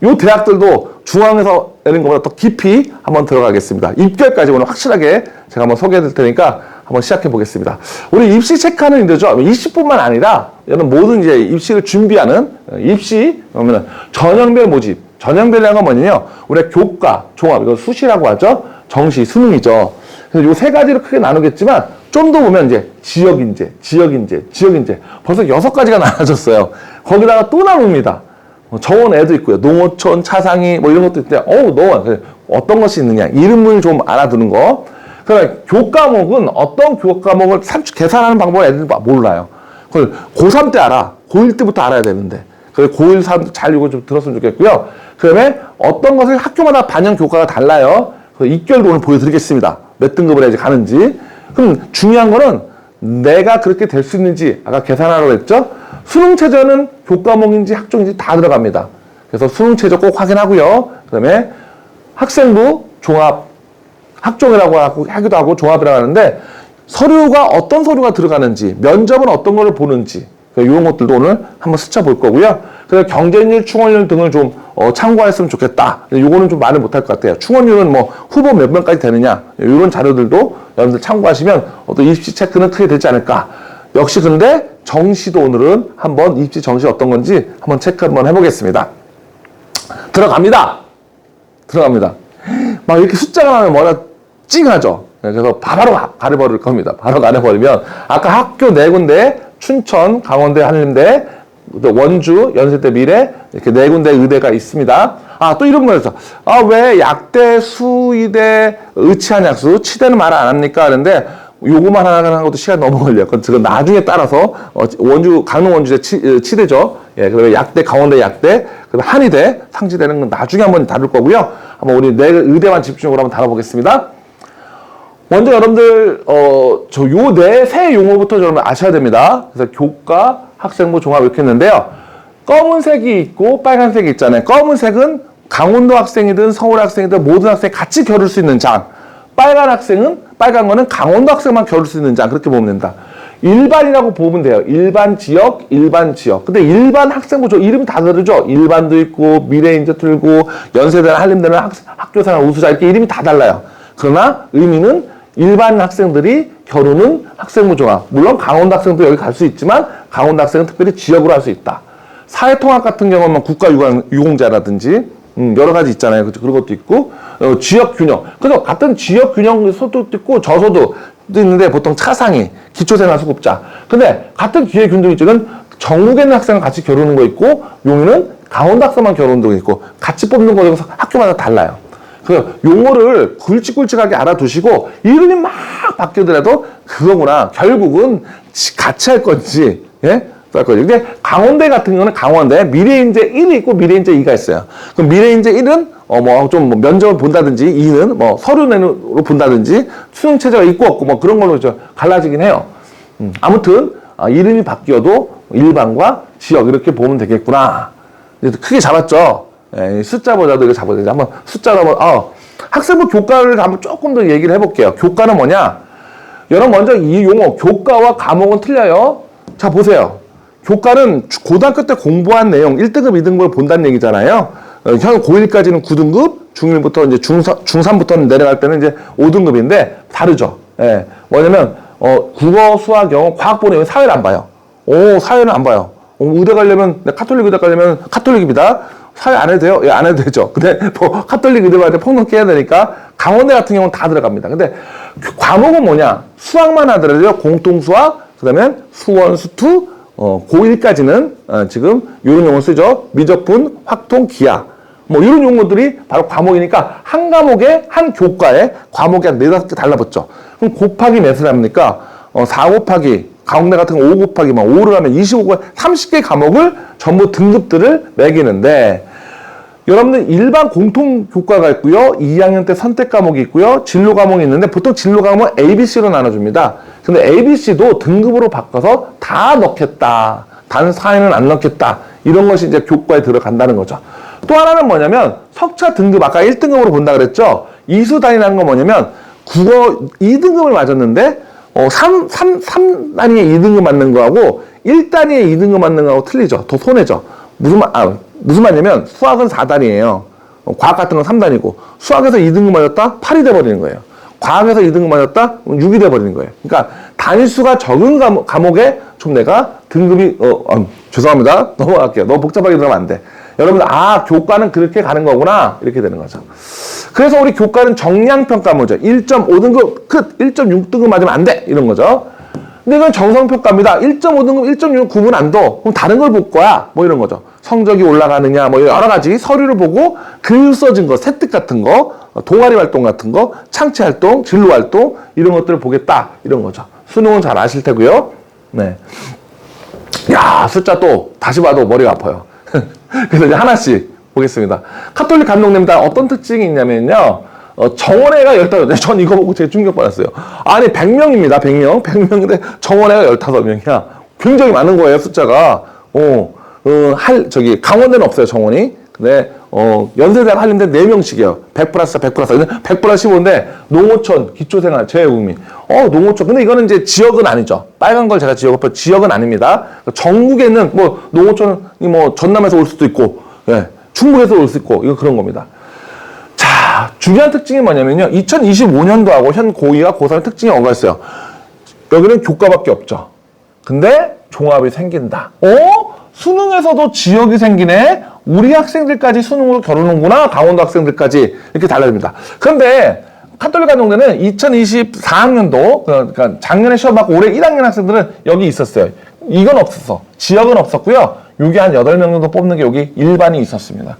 요 대학들도 중앙에서 내는 것보다 더 깊이 한번 들어가겠습니다. 입결까지 오늘 확실하게 제가 한번 소개해 드릴 테니까 한번 시작해 보겠습니다. 우리 입시 체크하는 일들죠. 입시뿐만 아니라 이런 모든 이제 입시를 준비하는 입시, 그러면 전형별 모집. 전형별이라는 건 뭐냐면요. 우리가 교과, 종합, 이거 수시라고 하죠. 정시, 수능이죠. 그래서 요 세 가지로 크게 나누겠지만 좀 더 보면 이제 지역인재, 지역인재, 지역인재. 벌써 6가지가 나눠졌어요. 거기다가 또 나눕니다. 정원 애도 있고요. 농어촌, 차상위, 뭐 이런 것도 있대. 농원. 어떤 것이 있느냐. 이름을 좀 알아두는 거. 그러니까 교과목은 어떤 교과목을 계산하는 방법을 애들이 몰라요. 그걸 고3 때 알아. 고1 때부터 알아야 되는데. 그래서 고1, 3 잘 이거 좀 들었으면 좋겠고요. 그 다음에 어떤 것을 학교마다 반영 교과가 달라요. 그래서 입결도 오늘 보여드리겠습니다. 몇 등급을 해야지 가는지. 그럼 중요한 거는 내가 그렇게 될 수 있는지 아까 계산하라고 했죠. 수능 최저는 교과목인지 학종인지 다 들어갑니다. 그래서 수능 최저 꼭 확인하고요. 그 다음에 학생부 종합 학종이라고 하기도 하고 종합이라고 하는데 서류가 어떤 서류가 들어가는지 면접은 어떤 거를 보는지 이런 것들도 오늘 한번 스쳐 볼 거고요. 그래서 경쟁률, 충원률 등을 좀 참고했으면 좋겠다. 요거는 좀 말을 못할 것 같아요. 충원률은 뭐 후보 몇 명까지 되느냐 이런 자료들도 여러분들 참고하시면 어떤 입시 체크는 크게 되지 않을까. 역시 근데 정시도 오늘은 한번 입시 정시 어떤 건지 한번 체크 한번 해보겠습니다. 들어갑니다. 막 이렇게 숫자가 나면 뭐라 찡하죠. 그래서 바로 가려버릴 겁니다. 바로 가려버리면 아까 학교 4군데 춘천, 강원대, 한림대, 원주, 연세대, 미래 이렇게 4군데 의대가 있습니다. 또 이런 거였어. 왜 약대, 수의대, 의치한약수, 치대는 말 안 합니까? 하는데 요거만 하는 것도 시간 너무 걸려요. 그건 나중에 따라서 원주, 강릉 원주대 치대죠. 예, 그다음에 약대, 강원대 약대, 그다음 한의대, 상지대는 건 나중에 한번 다룰 거고요. 한번 우리 의대만 집중적으로 한번 다뤄보겠습니다. 먼저 여러분들 요 세 용어부터 여러분 아셔야 됩니다. 그래서 교과, 학생부, 종합 이렇게 했는데요. 검은색이 있고 빨간색이 있잖아요. 검은색은 강원도 학생이든 서울 학생이든 모든 학생이 같이 겨룰 수 있는 장. 빨간 거는 강원도 학생만 겨룰 수 있는 장. 그렇게 보면 된다. 일반이라고 보면 돼요. 일반 지역. 근데 일반 학생부 이름 다 다르죠? 일반도 있고 미래인재 틀고 연세대나 한림대는 학교생활 우수자 이렇게 이름이 다 달라요. 그러나 의미는 일반 학생들이 겨루는 학생부 종합. 물론 강원도 학생도 여기 갈 수 있지만 강원도 학생은 특별히 지역으로 할 수 있다. 사회통합 같은 경우는 국가유공자라든지 여러 가지 있잖아요. 그런 것도 있고 지역균형. 그래서 같은 지역균형 소득도 있고 저소득도 있는데 보통 차상위, 기초생활수급자. 근데 같은 기회균등위증은 전국에 있는 학생은 같이 겨루는 거 있고 용인은 강원도 학생만 겨루는 거 있고 같이 뽑는 거는 학교마다 달라요. 그래서 용어를 굵직굵직하게 알아두시고 이름이 막 바뀌더라도 그거구나. 결국은 같이 할 건지, 예? 근데 강원대 같은 경우는 강원대 미래인재 1이 있고 미래인재 2가 있어요. 그럼 미래인재 1은 좀 면접을 본다든지 2는 서류 내로 본다든지 수능 체제가 있고 없고 그런 걸로 갈라지긴 해요. 아무튼 이름이 바뀌어도 일반과 지역 이렇게 보면 되겠구나. 크게 잡았죠. 예, 숫자보다도 이거 잡아야 되지. 한번 숫자로 학생부 교과를 한번 조금 더 얘기를 해볼게요. 교과는 뭐냐? 여러분 먼저 이 용어 교과와 과목은 틀려요. 자 보세요. 교과는 고등학교 때 공부한 내용 1등급, 2등급을 본다는 얘기잖아요. 현 고1까지는 9등급, 중1부터 이제 중3부터는 내려갈 때는 이제 5등급인데 다르죠. 예. 뭐냐면 국어, 수학, 영어, 과학 보는 여기 사회를 안 봐요. 사회는 안 봐요. 의대 가려면 카톨릭 의대 가려면 카톨릭입니다. 사회 안 해도 돼요? 예, 안 해도 되죠. 근데 카톨릭 의대만 폭넓게 해야 되니까 강원대 같은 경우는 다 들어갑니다. 근데 과목은 뭐냐? 수학만 하더라도 공통수학, 그다음에 수원, 수투, 고1까지는 지금 이런 용어 쓰죠. 미적분, 확통, 기하. 이런 용어들이 바로 과목이니까 한 과목에, 한 교과에 과목이 한 4-5개 달라붙죠. 그럼 곱하기 몇을 합니까? 4 곱하기, 강원대 같은 거 5 곱하기 5를 하면 25개, 30개 과목을 전부 등급들을 매기는데 여러분들 일반 공통 교과가 있고요. 2학년 때 선택 과목이 있고요. 진로 과목이 있는데 보통 진로 과목은 A, B, C로 나눠줍니다. 근데 A, B, C도 등급으로 바꿔서 다 넣겠다. 단 사회는 안 넣겠다. 이런 것이 이제 교과에 들어간다는 거죠. 또 하나는 뭐냐면 석차 등급 아까 1등급으로 본다 그랬죠. 이수단위라는 건 뭐냐면 국어 2등급을 맞았는데 3단위에 2등급 맞는 거하고 1단위에 2등급 맞는 거하고 틀리죠. 더 손해죠. 무슨 무슨 말이냐면 수학은 4단이에요. 과학 같은 건 3단이고 수학에서 2등급 맞았다? 8이 돼버리는 거예요. 과학에서 2등급 맞았다? 6이 돼버리는 거예요. 그러니까 단위수가 적은 과목에 좀 내가 등급이 죄송합니다. 넘어갈게요. 너무 복잡하게 들어가면 안 돼. 여러분들 교과는 그렇게 가는 거구나 이렇게 되는 거죠. 그래서 우리 교과는 정량평가문제 1.5등급 끝 1.6등급 맞으면 안 돼 이런 거죠. 근데 이건 정성평가입니다. 1.5등급 1.6 구분 안 둬. 그럼 다른 걸 볼 거야 뭐 이런 거죠. 성적이 올라가느냐 뭐 여러 가지 서류를 보고 글 써진 거 세특 같은 거 동아리 활동 같은 거 창체 활동 진로 활동 이런 것들을 보겠다 이런 거죠. 수능은 잘 아실 테고요. 네. 야 숫자 또 다시 봐도 머리가 아파요. 그래서 이제 하나씩 보겠습니다. 카톨릭 감독님들 어떤 특징이 있냐면요. 정원회가 15명. 전 이거 보고 제가 충격받았어요. 아니 100명입니다. 100명인데 정원회가 15명이야. 굉장히 많은 거예요. 숫자가. 강원대는 없어요. 정원이. 근데 연세대학 한림대 4명씩이에요. 100 플러스 100 플러스 100 플러스 15인데 농어촌 기초생활 재외국민. 농어촌. 근데 이거는 이제 지역은 아니죠. 빨간 걸 제가 지역을 지역은 아닙니다. 전국에는 뭐 농어촌이 뭐 전남에서 올 수도 있고 충북에서 올 수 있고 이거 그런 겁니다. 자, 중요한 특징이 뭐냐면요. 2025년도하고 현 고2와 고3의 특징이 뭐가 있어요? 여기는 교과밖에 없죠. 근데 종합이 생긴다. 수능에서도 지역이 생기네. 우리 학생들까지 수능으로 겨루는구나. 강원도 학생들까지 이렇게 달라집니다. 그런데 카톨릭 간동대는 2024학년도 그러니까 작년에 시험 받고 올해 1학년 학생들은 여기 있었어요. 이건 없었어. 지역은 없었고요. 여기 한 8명 정도 뽑는 게 여기 일반이 있었습니다.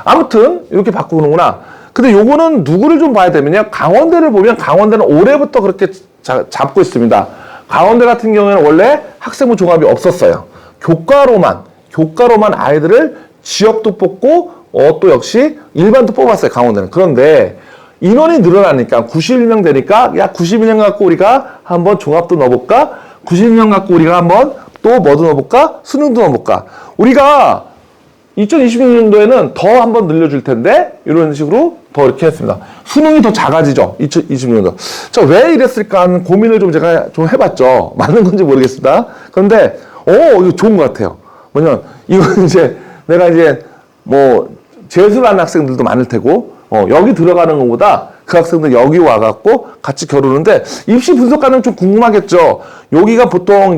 아무튼 이렇게 바꾸는구나. 근데 요거는 누구를 좀 봐야 되면요. 강원대를 보면 강원대는 올해부터 그렇게 잡고 있습니다. 강원대 같은 경우에는 원래 학생부 종합이 없었어요. 교과로만 아이들을 지역도 뽑고 또 역시 일반도 뽑았어요. 강원대는. 그런데 인원이 늘어나니까 91명 되니까 91명 갖고 우리가 한번 종합도 넣어볼까? 91명 갖고 우리가 한번 또 뭐도 넣어볼까? 수능도 넣어볼까? 우리가 2026년도에는 더 한번 늘려줄 텐데 이런 식으로 더 이렇게 했습니다. 수능이 더 작아지죠. 2026년도. 자, 왜 이랬을까 하는 고민을 제가 좀 해봤죠. 맞는 건지 모르겠습니다. 그런데 이거 좋은 것 같아요. 뭐냐면 이건 내가 뭐 재수하는 학생들도 많을 테고 여기 들어가는 것보다 그 학생들 여기 와갖고 같이 겨루는데 입시 분석가는 좀 궁금하겠죠. 여기가 보통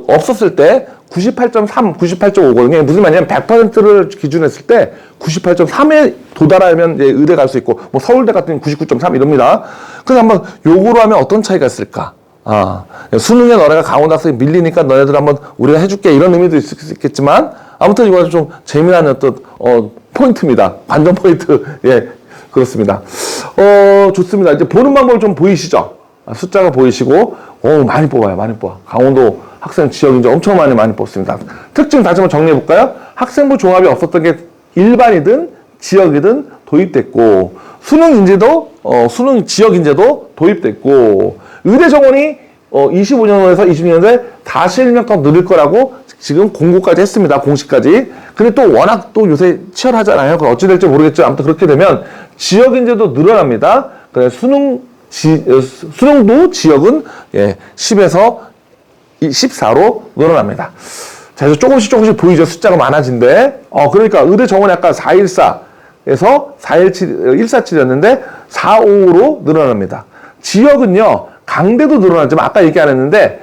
없었을 때 98.3, 98.5거든요. 무슨 말이냐면 100%를 기준했을 때 98.3에 도달하면 이제 의대 갈 수 있고, 뭐 서울대 같은 경우는 99.3 이럽니다. 그래서 한번 요거로 하면 어떤 차이가 있을까? 수능에 너네가 강원도 학생이 밀리니까 너네들 한번 우리가 해줄게 이런 의미도 있을 수 있겠지만 아무튼 이거 좀 재미난 어떤 포인트입니다. 관전 포인트. 예, 그렇습니다. 좋습니다. 이제 보는 방법 좀 보이시죠? 숫자가 보이시고, 많이 뽑아요. 많이 뽑아. 강원도 학생 지역 인재 엄청 많이 뽑습니다. 특징 다시 한번 정리해 볼까요? 학생부 종합이 없었던 게 일반이든 지역이든 도입됐고, 수능 인재도, 수능 지역 인재도 도입됐고, 의대 정원이 25년도에서 26년도에 다시 1년 더 늘릴 거라고 지금 공고까지 했습니다. 공식까지. 근데 또 워낙 또 요새 치열하잖아요. 어찌 될지 모르겠죠. 아무튼 그렇게 되면 지역 인재도 늘어납니다. 그래 수능도 지역은 10에서 14로 늘어납니다. 자, 그래서 조금씩 보이죠. 숫자가 많아진대. 그러니까 의대 정원이 아까 414에서 147이었는데 455로 늘어납니다. 지역은요, 강대도 늘어나지만 아까 얘기 안 했는데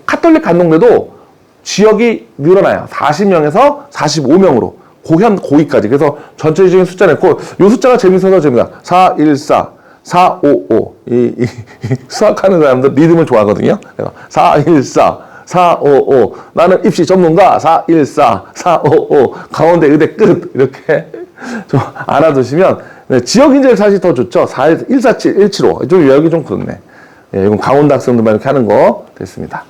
카톨릭 간동대도 지역이 늘어나요. 40명에서 45명으로 고현 고위까지. 그래서 전체적인 숫자 냈고 이 숫자가 재밌어서 재밌다. 414, 455. 이 수학하는 사람들 리듬을 좋아하거든요. 414, 455. 나는 입시 전문가 414, 455. 강원대 의대 끝. 이렇게 좀 알아두시면 지역 인재를 사실 더 좋죠. 147, 175. 좀 여기 좀 그렇네. 이건 강원도 학생들만 이렇게 하는 거 됐습니다.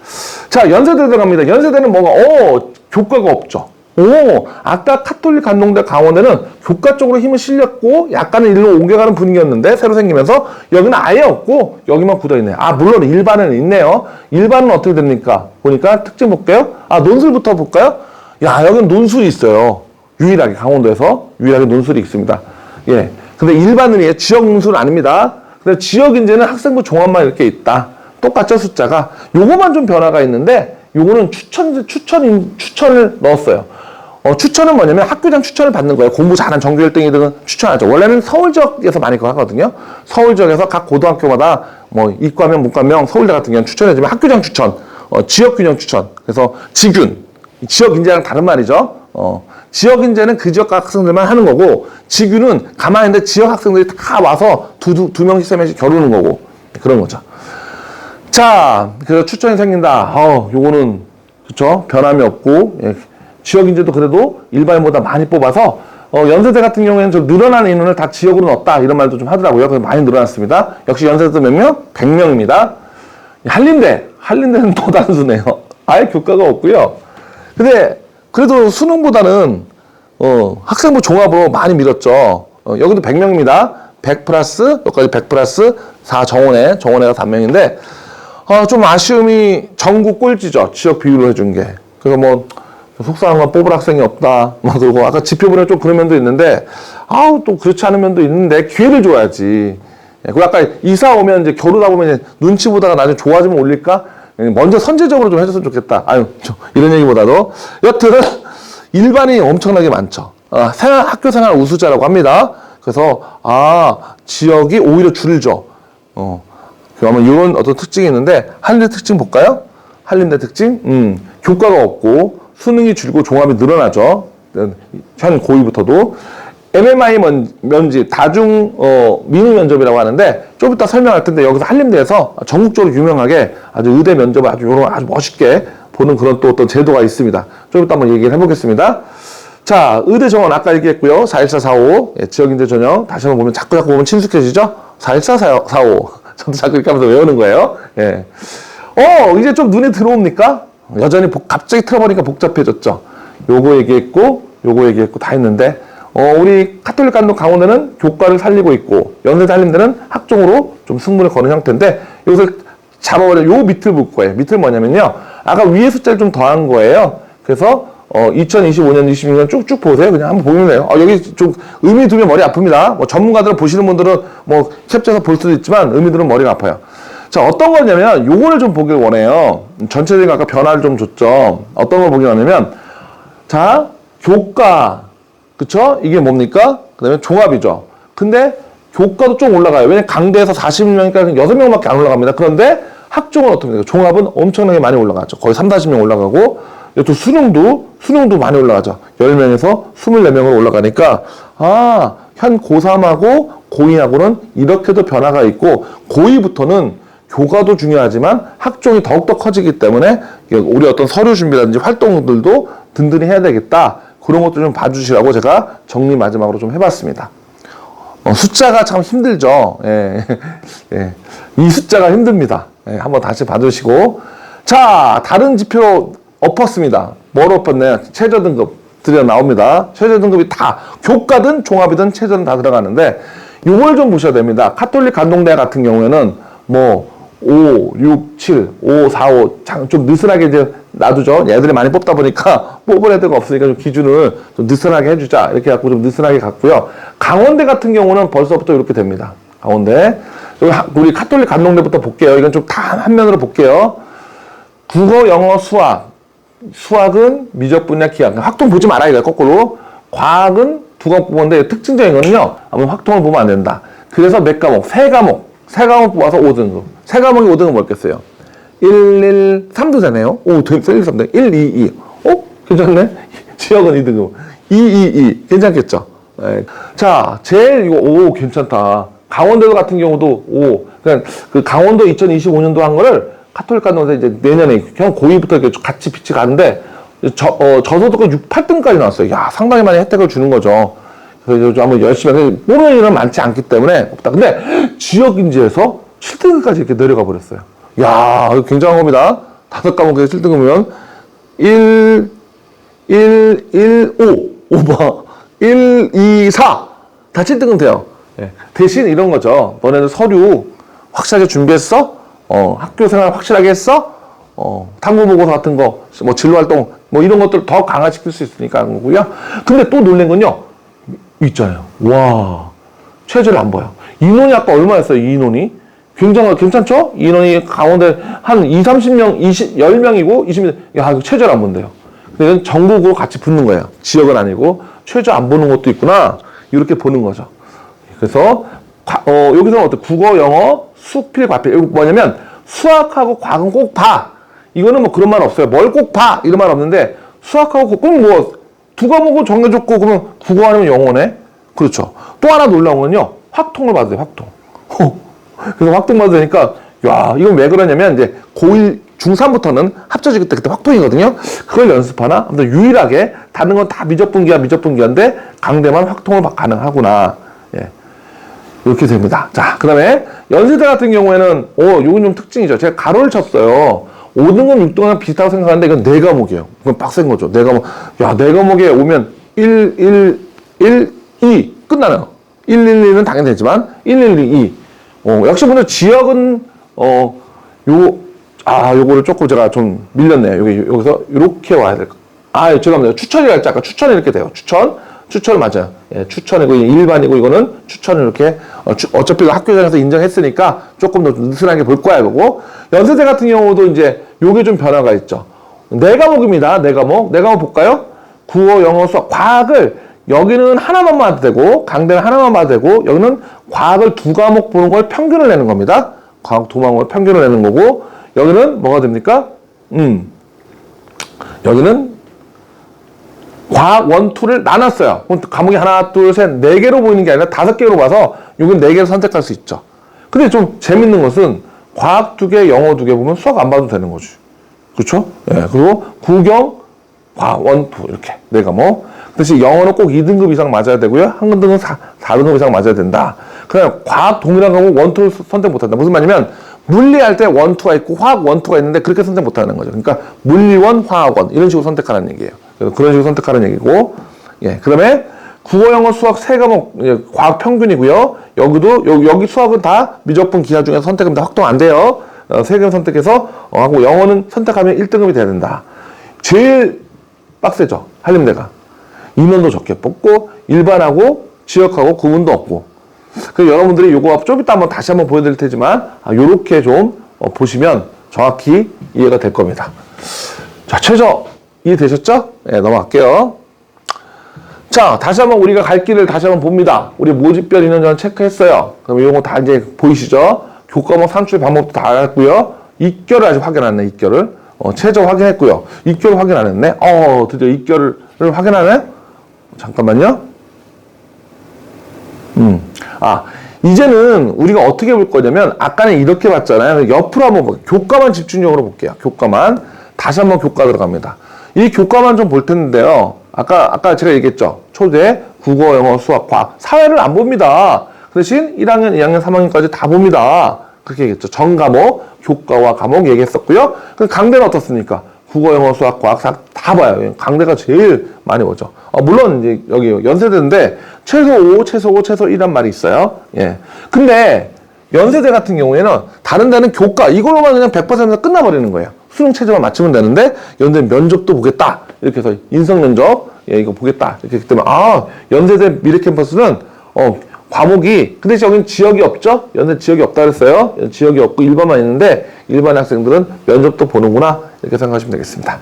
자, 연세대 들어갑니다. 연세대는 뭐가, 교과가 없죠. 아까 카톨릭 간동대 강원대는 교과 쪽으로 힘을 실렸고 약간은 일로 옮겨가는 분위기였는데 새로 생기면서 여기는 아예 없고 여기만 굳어있네요. 물론 일반은 있네요. 일반은 어떻게 됩니까? 보니까 특징 볼게요. 논술부터 볼까요? 여기는 논술이 있어요. 유일하게 강원도에서 유일하게 논술이 있습니다. 예. 근데 일반은 지역 논술은 아닙니다. 근데 지역 인재는 학생부 종합만 이렇게 있다. 똑같죠, 숫자가. 요거만 좀 변화가 있는데, 요거는 추천을 넣었어요. 추천은 뭐냐면 학교장 추천을 받는 거예요. 공부 잘한 전교 1등이든 추천하죠. 원래는 서울 지역에서 많이 그거 하거든요. 서울 지역에서 각 고등학교마다 뭐 이과명, 문과명, 서울대 같은 경우는 추천해주면 학교장 추천, 지역균형 추천. 그래서 지균, 지역 인재랑 다른 말이죠. 지역 인재는 그 지역 학생들만 하는 거고, 지균은 가만히 있는데 지역 학생들이 다 와서 두 명씩 세 명씩 겨루는 거고, 그런 거죠. 자, 그래서 추천이 생긴다. 요거는 그렇죠. 변함이 없고, 예. 지역 인재도 그래도 일반인보다 많이 뽑아서 연세대 같은 경우에는 좀 늘어난 인원을 다 지역으로 넣었다 이런 말도 좀 하더라고요. 그래서 많이 늘어났습니다. 역시 연세대도 몇 명? 100명입니다. 한림대는 더 단순해요. 아예 교과가 없고요. 근데 그래도 수능보다는 학생부 종합으로 많이 밀었죠. 여기도 100명입니다. 100 플러스 여기까지 100 플러스 4 정원회가 3명인데 좀 아쉬움이 전국 꼴찌죠. 지역 비율로 해준 게. 그래서 뭐 속상한 건 뽑을 학생이 없다. 그리고 아까 지표보면 좀 그런 면도 있는데, 또 그렇지 않은 면도 있는데, 기회를 줘야지. 그리고 아까 이사 오면 이제 겨루다 보면 이제 눈치 보다가 나중에 좋아지면 올릴까? 먼저 선제적으로 좀 해줬으면 좋겠다. 이런 얘기보다도. 여튼, 일반인이 엄청나게 많죠. 학교 생활 우수자라고 합니다. 그래서, 지역이 오히려 줄죠. 그러면 이런 어떤 특징이 있는데, 한림대 특징 볼까요? 한림대 특징? 교과가 없고, 수능이 줄고 종합이 늘어나죠. 현 고2부터도. MMI 면접, 다중 민우 면접이라고 하는데 좀 이따 설명할 텐데 여기서 한림대에서 전국적으로 유명하게 아주 의대 면접을 아주 멋있게 보는 그런 또 어떤 제도가 있습니다. 좀 이따 한번 얘기를 해보겠습니다. 자, 의대 정원 아까 얘기했고요. 414, 45 지역인재 전형 다시 한번 보면 자꾸 보면 친숙해지죠. 414, 45 저도 자꾸 이렇게 하면서 외우는 거예요. 예. 이제 좀 눈에 들어옵니까? 여전히 갑자기 틀어보니까 복잡해졌죠. 요거 얘기했고 다 했는데, 우리 카톨릭 간동 강원대는 교과를 살리고 있고, 연세대 한림대는 학종으로 좀 승부를 거는 형태인데, 여기서 잡아버려, 요 밑을 볼 거예요. 밑을 뭐냐면요. 아까 위에 숫자를 좀 더한 거예요. 그래서, 2025년, 26년 쭉쭉 보세요. 그냥 한번 보면 돼요. 여기 좀 의미 두면 머리 아픕니다. 뭐 전문가들 보시는 분들은 뭐 캡처해서 볼 수도 있지만, 의미 두면 머리가 아파요. 자, 어떤 거냐면 요거를 좀 보길 원해요. 전체적인 아까 변화를 좀 줬죠. 어떤 걸 보길 원하냐면, 자, 교과, 그쵸? 이게 뭡니까? 그 다음에 종합이죠. 근데 교과도 좀 올라가요. 왜냐면 강대에서 40명이니까 6명밖에 안 올라갑니다. 그런데 학종은 어떻게 돼요? 종합은 엄청나게 많이 올라가죠. 거의 30-40명 올라가고, 또 수능도 많이 올라가죠. 10명에서 24명으로 올라가니까, 현 고3하고 고2하고는 이렇게도 변화가 있고, 고2부터는 교과도 중요하지만 학종이 더욱더 커지기 때문에 우리 어떤 서류 준비라든지 활동들도 든든히 해야 되겠다. 그런 것도 좀 봐주시라고 제가 정리 마지막으로 좀 해봤습니다. 숫자가 참 힘들죠. 예. 예. 이 숫자가 힘듭니다. 예. 한번 다시 봐주시고. 자, 다른 지표 엎었습니다. 뭘 엎었나요? 최저 등급 들여 나옵니다. 최저 등급이 다 교과든 종합이든 최저는 다 들어가는데 이걸 좀 보셔야 됩니다. 카톨릭 간동대 같은 경우에는 뭐 5, 6, 7, 5, 4, 5 좀 느슨하게 이제 놔두죠. 얘들이 많이 뽑다 보니까 뽑을 애들가 없으니까 좀 기준을 좀 느슨하게 해주자. 이렇게 갖고 좀 느슨하게 갔고요. 강원대 같은 경우는 벌써부터 이렇게 됩니다. 강원대. 우리 카톨릭 간동대부터 볼게요. 이건 좀 다 한 면으로 볼게요. 국어, 영어, 수학. 수학은 미적 분야 기하. 확통 보지 말아야 돼요. 거꾸로. 과학은 두 과목 뽑았는데 특징적인 거는요. 아무 확통을 보면 안 된다. 그래서 몇 과목? 세 과목 뽑아서 5등급. 세 과목이 5등급 뭐겠어요? 1, 1, 3도 되네요. 1, 3등. 1, 2, 2. 괜찮네? 지역은 2등급. 2, 2, 2. 괜찮겠죠? 네. 자, 제일 이거, 괜찮다. 강원도 같은 경우도, 그러니까 그 강원도 2025년도 한 거를 카톨릭 간동에서 이제 내년에 그냥 고2부터 이렇게 같이 빛이 가는데, 저소득가 6, 8등까지 나왔어요. 야, 상당히 많이 혜택을 주는 거죠. 그래서 한번 열심히 해서 뽑는 일은 많지 않기 때문에 없다. 근데 지역인지에서 7등급까지 이렇게 내려가 버렸어요. 야, 이거 굉장한 겁니다. 5과목에서 7등급이면 1, 2, 4. 다 7등급 돼요. 네. 대신 이런 거죠. 너네들 서류 확실하게 준비했어? 학교 생활 확실하게 했어? 탐구 보고서 같은 거, 뭐 진로 활동, 뭐 이런 것들 더 강화시킬 수 있으니까 하는 거고요. 근데 또 놀란 건요. 있잖아요. 와, 최저를 안 봐요. 인원이 아까 얼마였어요? 인원이? 괜찮죠? 인원이 가운데 한 20, 30명, 10명이고 20명. 야, 이거 최저를 안 본대요. 이건 전국으로 같이 붙는 거예요. 지역은 아니고 최저 안 보는 것도 있구나. 이렇게 보는 거죠. 그래서 여기서는 어때? 국어, 영어, 수학, 필, 과필. 이거 뭐냐면 수학하고 과학은 꼭 봐. 이거는 뭐 그런 말 없어요. 뭘 꼭 봐. 이런 말 없는데 수학하고 꼭 뭐 두 과목을 정해줬고 그러면 국어 아니면 영어네? 그렇죠. 또 하나 놀라운 건요. 확통을 받아야 돼. 확통. 그래서 확통 받으니까 야 이건 왜 그러냐면 이제 고1 중3부터는 합쳐지기 때 그때 확통이거든요. 그걸 연습하나? 아무튼 유일하게 다른 건 다 미적분기인데 강대만 확통을 가능하구나. 예. 이렇게 됩니다. 자, 그 다음에 연세대 같은 경우에는 요건 좀 특징이죠. 제가 가로를 쳤어요. 5등급, 6등급 비슷하다고 생각하는데 이건 4과목이에요. 그건 빡센 거죠. 4과목. 야, 4과목에 오면 2 끝나요. 112는 당연히 되지만 112. 역시 먼저 지역은 요거를 조금 제가 좀 밀렸네요. 여기서 이렇게 와야 될 거. 죄송합니다. 추천이라 했지. 아까 추천이 이렇게 돼요. 추천 맞아요. 예, 추천이고 일반이고 이거는 추천을 이렇게 어차피 학교장에서 인정했으니까 조금 더 느슨하게 볼 거야 이거고. 연세대 같은 경우도 이제 요게 좀 변화가 있죠. 4과목입니다. 4과목 볼까요? 국어, 영어, 수학, 과학을 여기는 하나만 봐도 되고 강대는 하나만 봐도 되고 여기는 과학을 2과목 보는 걸 평균을 내는 겁니다. 과학 2과목을 평균을 내는 거고 여기는 뭐가 됩니까? 여기는 과학 1, 2를 나눴어요. 과목이 하나, 둘, 셋, 4개로 보이는 게 아니라 5개로 봐서 여기는 4개를 선택할 수 있죠. 근데 좀 재밌는 것은 과학 2개, 영어 2개 보면 수학 안 봐도 되는 거지. 그렇죠? 예, 그리고 국영, 과학 1, 2 이렇게 4과목. 대신 영어는 꼭 2등급 이상 맞아야 되고요. 한글등은 4등급 이상 맞아야 된다. 그냥 과학 동일한 과목 1, 2를 선택 못한다. 무슨 말이냐면 물리할 때 1, 2가 있고 화학 1, 2가 있는데 그렇게 선택 못하는 거죠. 그러니까 물리원, 화학원 이런 식으로 선택하는 얘기예요. 그런 식으로 선택하는 얘기고, 예, 그 다음에 국어, 영어, 수학 3과목 과학 평균이고요. 여기도 여기 수학은 다 미적분 기하 중에서 선택합니다. 확정 안 돼요. 3개 선택해서 하고 영어는 선택하면 1등급이 돼야 된다. 제일 빡세죠. 한림대가 인원도 적게 뽑고 일반하고 지역하고 구분도 없고. 그래서 여러분들이 요거 좀 이따 다시 한번 보여드릴 테지만 요렇게 좀 보시면 정확히 이해가 될 겁니다. 자, 최저 이해되셨죠? 네, 넘어갈게요. 자, 다시 한번 우리가 갈 길을 다시 한번 봅니다. 우리 모집별 인원전 체크했어요. 그럼 이거 다 이제 보이시죠? 교과목 산출 방법도 다 알았고요. 입결을 아직 확인 안 했네, 입결을. 최저 확인했고요. 입결 확인 안 했네. 드디어 입결을 확인하네? 잠깐만요. 이제는 우리가 어떻게 볼 거냐면, 아까는 이렇게 봤잖아요. 옆으로 한번 교과만 집중적으로 볼게요. 교과만. 다시 한번 교과 들어갑니다. 이 교과만 좀 볼 텐데요. 아까 제가 얘기했죠. 초대, 국어, 영어, 수학, 과학. 사회를 안 봅니다. 그 대신 1학년, 2학년, 3학년까지 다 봅니다. 그렇게 얘기했죠. 전 과목, 교과와 과목 얘기했었고요. 강대는 어떻습니까? 국어, 영어, 수학, 과학 다 봐요. 강대가 제일 많이 보죠. 물론 이제 여기 연세대인데 최소 5, 최소 1이란 말이 있어요. 예. 근데 연세대 같은 경우에는 다른 데는 교과 이걸로만 그냥 100% 끝나버리는 거예요. 수능 체제만 맞추면 되는데 연세대 면접도 보겠다. 이렇게 해서 인성 면접 이거 보겠다. 이렇게 했기 때문에 연세대 미래 캠퍼스는 과목이 근데 여기는 지역이 없죠? 연세 지역이 없다 그랬어요. 지역이 없고 일반만 있는데 일반 학생들은 면접도 보는구나. 이렇게 생각하시면 되겠습니다.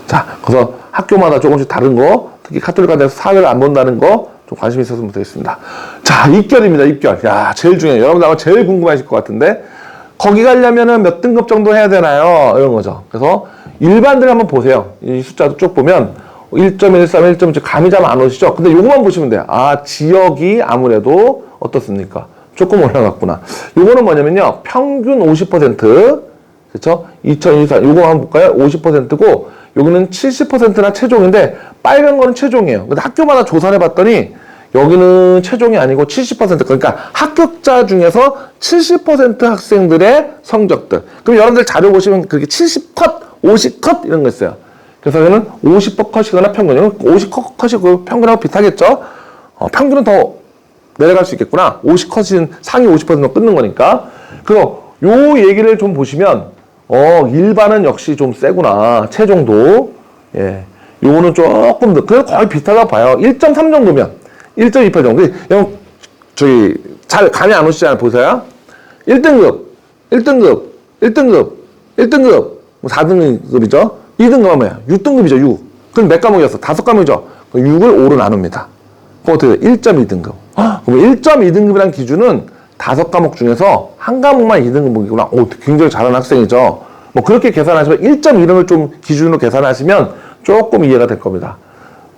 자, 그래서 학교마다 조금씩 다른 거, 특히 카톨릭과에서 사회를 안 본다는 거 좀 관심 있었으면 되겠습니다. 자, 입결입니다. 입결. 야, 제일 중요해요. 여러분들 아마 제일 궁금하실 것 같은데 거기 가려면은 몇 등급 정도 해야 되나요? 이런 거죠. 그래서 일반들 한번 보세요. 이 숫자도 쭉 보면 1.13, 1.7 감이 잘 안 오시죠? 근데 요거만 보시면 돼요. 지역이 아무래도 어떻습니까? 조금 올라갔구나. 요거는 뭐냐면요. 평균 50%. 그쵸? 2024. 요거 한번 볼까요? 50%고, 여기는 70%나 최종인데, 빨간 거는 최종이에요. 근데 학교마다 조사를 해봤더니, 여기는 최종이 아니고 70%. 그러니까 합격자 중에서 70% 학생들의 성적들. 그럼 여러분들 자료 보시면 그렇게 70컷, 50컷 이런 거 있어요. 그래서 여기는 50컷이거나 평균. 50컷이 그 평균하고 비슷하겠죠? 평균은 더 내려갈 수 있겠구나. 50컷은 상위 50%는 끊는 거니까. 그래서 요 얘기를 좀 보시면, 일반은 역시 좀 세구나. 최종도. 예. 요거는 조금 더, 그래서 거의 비슷하다고 봐요. 1.3 정도면. 1.28 정도. 잘 감이 안 오시잖아요. 보세요. 1등급, 1등급, 1등급, 1등급. 4등급이죠. 2등급은 뭐야? 6등급이죠, 6. 그럼 몇 과목이었어? 5과목이죠? 6을 5로 나눕니다. 그럼 어떻게 돼? 1.2등급. 그럼 1.2등급이라는 기준은 5과목 중에서 한 과목만 2등급이구나. 오, 굉장히 잘하는 학생이죠. 뭐 그렇게 계산하시면 1.2등을 좀 기준으로 계산하시면 조금 이해가 될 겁니다.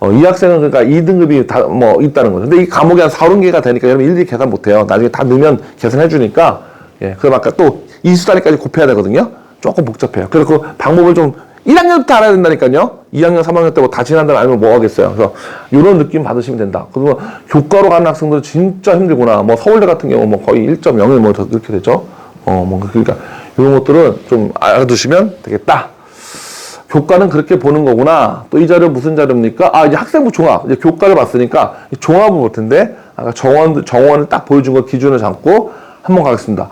이 학생은 그러니까 2등급이 다 뭐 있다는 거죠. 근데 이 과목이 한 4, 5개가 되니까 여러분 일일이 계산 못 해요. 나중에 다 넣으면 계산해 주니까. 예. 그럼 아까 또 이수단위까지 곱해야 되거든요. 조금 복잡해요. 그래서 그 방법을 좀 1학년부터 알아야 된다니까요. 2학년, 3학년 때 뭐 다 지난다면 알면 뭐 하겠어요. 그래서 이런 느낌 받으시면 된다. 그리고 교과로 가는 학생들 진짜 힘들구나. 뭐 서울대 같은 경우 뭐 거의 1.01 뭐 이렇게 되죠. 뭐 그러니까 이런 것들은 좀 알아두시면 되겠다. 교과는 그렇게 보는 거구나. 또 이 자료 무슨 자료입니까? 이제 학생부 종합. 이제 교과를 봤으니까 종합을 볼 텐데, 아까 정원을 딱 보여준 거 기준을 잡고 한번 가겠습니다.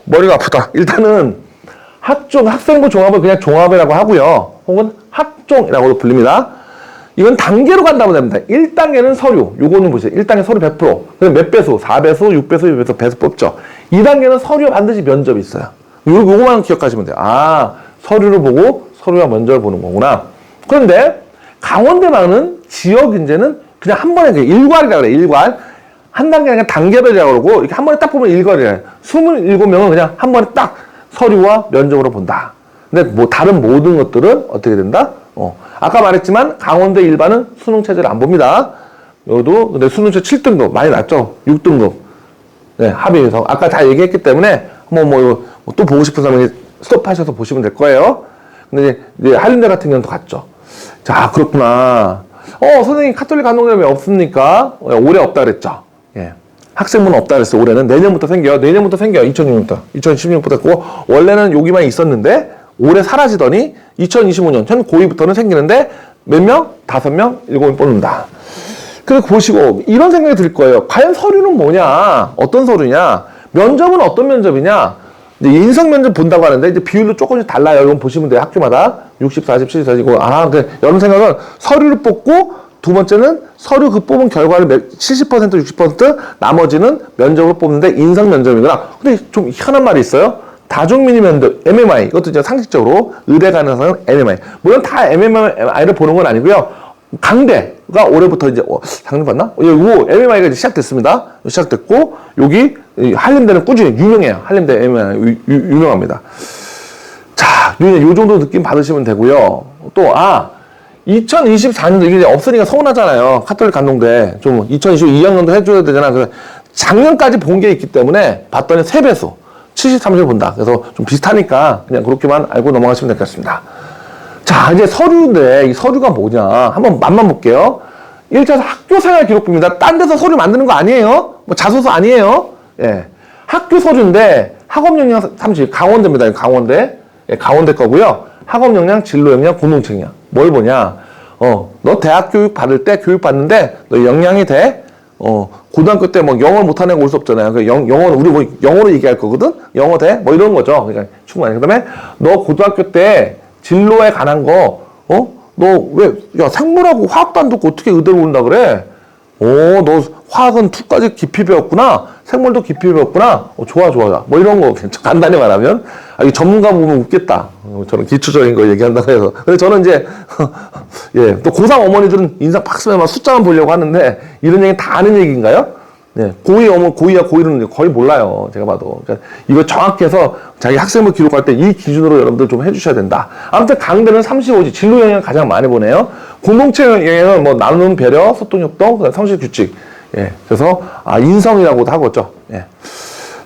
머리가 아프다. 일단은 학생부 종합을 그냥 종합이라고 하고요. 혹은 학종이라고도 불립니다. 이건 단계로 간다고 됩니다. 1단계는 서류. 요거는 보세요. 1단계 서류 100%. 그럼 몇 배수? 4배수, 6배수, 6배수, 배수 뽑죠. 2단계는 서류에 반드시 면접이 있어요. 요거만 기억하시면 돼요. 서류를 보고 서류와 면접을 보는 거구나. 그런데 강원대만은 지역 인재는 그냥 한 번에 일괄이라고 그래요. 일괄. 한 단계 아니라 단계별이라고 그러고 이렇게 한 번에 딱 보면 일괄이래요. 27명은 그냥 한 번에 딱 서류와 면접으로 본다. 근데 뭐 다른 모든 것들은 어떻게 된다? 아까 말했지만 강원대 일반은 수능 체제를 안 봅니다. 여기도 근데 수능 체제 7등급 많이 낮죠. 6등급. 네, 합의해서 아까 다 얘기했기 때문에 한번 또 보고 싶은 사람이 스톱하셔서 보시면 될 거예요. 근데 이제 한림대 같은 경우는 또 갔죠. 자, 그렇구나. 선생님 카톨릭 간호대회 왜 없습니까? 올해 없다 그랬죠. 예. 학생부는 없다 그랬어요. 올해는 내년부터 생겨요. 2006년부터. 2016년부터 했고, 원래는 여기만 있었는데, 올해 사라지더니 2025년, 현 고2부터는 생기는데, 몇 명? 5명? 7명 뽑는다. 그래서 보시고, 이런 생각이 들 거예요. 과연 서류는 뭐냐? 어떤 서류냐? 면접은 어떤 면접이냐? 이제 인성 면접 본다고 하는데, 이제 비율도 조금씩 달라요. 이건 보시면 돼요. 학교마다. 60, 40, 70, 40이고, 여러분 생각은 서류를 뽑고, 두 번째는 서류 그 뽑은 결과를 70%, 60% 나머지는 면접으로 뽑는데 인성 면접이구나. 근데 좀 희한한 말이 있어요. 다중민의 면접, MMI. 이것도 이제 상식적으로 의대 가는 학생은 MMI. 물론 다 MMI를 보는 건 아니고요. 강대가 올해부터 이제, 작년 봤나? 이거 MMI가 이제 시작됐습니다. 시작됐고, 여기 한림대는 꾸준히 유명해요. 한림대 MMI 유명합니다. 자, 요 정도 느낌 받으시면 되고요. 또, 2024년도 이게 없으니까 서운하잖아요. 카톨릭 간동대. 좀 2022학년도 해줘야 되잖아. 그래서 작년까지 본 게 있기 때문에 봤더니 3배수. 73을 본다. 그래서 좀 비슷하니까 그냥 그렇게만 알고 넘어가시면 될 것 같습니다. 자, 이제 서류인데 이 서류가 뭐냐. 한번 맛만 볼게요. 1차 학교생활 기록부입니다. 딴 데서 서류 만드는 거 아니에요. 뭐 자소서 아니에요. 예. 학교 서류인데 학업 역량 30. 강원대입니다. 강원대. 예, 강원대 거고요. 학업 역량, 진로 역량, 공동체 역량. 뭘 보냐? 너 대학 교육 받을 때 교육 받는데 너 역량이 돼? 고등학교 때 뭐 영어를 못하는 애가 올 수 없잖아요. 그 영어는 우리 뭐 영어로 얘기할 거거든? 영어 돼? 뭐 이런 거죠. 그러니까 충분히. 그 다음에 너 고등학교 때 진로에 관한 거, 너 왜, 야, 생물하고 화학도 안 듣고 어떻게 의대로 온다 그래? 너 화학은 2까지 깊이 배웠구나. 생물도 깊이 배웠구나. 좋아. 뭐 이런 거, 간단히 말하면. 이 전문가 보면 웃겠다. 저는 기초적인 거 얘기한다고 해서. 근데 저는 이제, 예, 또 고3 어머니들은 인상 팍 쓰면 막 숫자만 보려고 하는데, 이런 얘기 다 아는 얘기인가요? 네, 고2와 고1은 거의 몰라요. 제가 봐도. 그러니까 이거 정확해서 자기 학생부 기록할 때 이 기준으로 여러분들 좀 해주셔야 된다. 아무튼 강대는 35지. 진로 영향 가장 많이 보네요. 공동체 영향은 뭐 나누는 배려, 소통 협동, 성실 규칙. 예. 그래서, 인성이라고도 하고죠. 예.